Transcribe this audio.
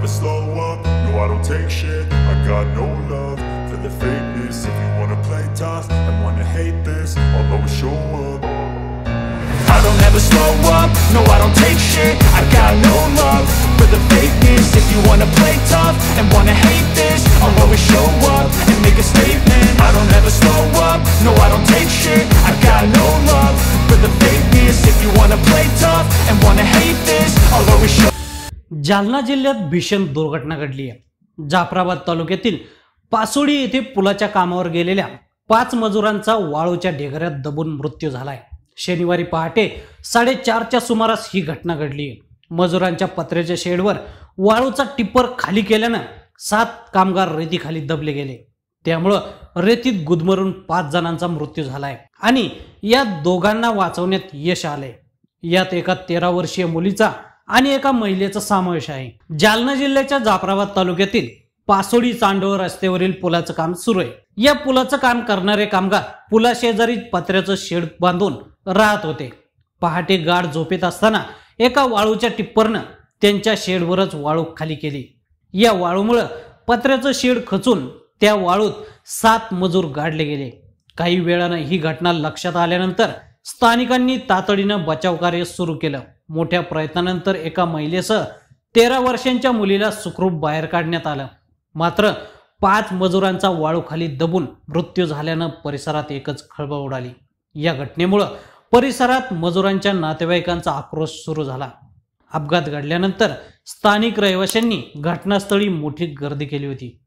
never slow up, no I don't take shit. I got no love for the fakeness. If you wanna play tough and wanna hate this, I'll always show up. I don't ever slow up, no I don't take shit. I got no love for the fakeness. If you wanna play tough and wanna hate this, I'll always show up and make a statement. I don't ever slow up, no I don't take shit. I got no love for the fakeness. If you wanna play tough and wanna hate this, I'll always show. Jalna जिल्ह्यात भीषण दुर्घटना घडली आहे. जाफराबाद तालुक्यातील पासोडी येथे पुलाच्या कामावर गेलेल्या 5 मजुरांचा वाळूच्या ढेकऱ्यात दबून मृत्यू झालाय. शनिवारी पहाटे 4:30च्या सुमारास ही घटना घडली आहे. मजुरांच्या पत्र्याच्या शेडवर वाळूचा टिप्पर खाली केल्यानं 7 कामगार रेतीखाली दबले गेले. त्यामुळं रेतीत गुदमरून 5 जणांचा मृत्यू झालाय आणि या दोघांना वाचवण्यात यश आले. यात एका 13 वर्षीय मुलीचा आणि एका महिलेचा समावेश आहे. जालना जिल्ह्याच्या जाफराबाद तालुक्यातील पासोडी चांडोळ रस्त्यावरील पुलाचं काम सुरू आहे. या पुलाचं काम करणारे कामगार पुलाशेजारी पत्र्याचं शेड बांधून राहत होते. पहाटे गाढ झोपेत असताना एका वाळूच्या टिप्परनं त्यांच्या शेडवरच वाळू खाली केली. या वाळूमुळे पत्र्याचं शेड खचून त्या वाळूत 7 मजूर गाडले गेले. काही वेळानं ही घटना लक्षात आल्यानंतर स्थानिकांनी तातडीनं बचाव कार्य सुरू केलं. मोठ्या प्रयत्नानंतर एका महिलेसह 13 वर्षांच्या मुलीला सुखरूप बाहेर काढण्यात आलं. मात्र 5 मजुरांचा वाळूखाली दबून मृत्यू झाल्यानं परिसरात एकच खळबळ उडाली. या घटनेमुळे परिसरात मजुरांच्या नातेवाईकांचा आक्रोश सुरू झाला. अपघात घडल्यानंतर स्थानिक रहिवाशांनी घटनास्थळी मोठी गर्दी केली होती.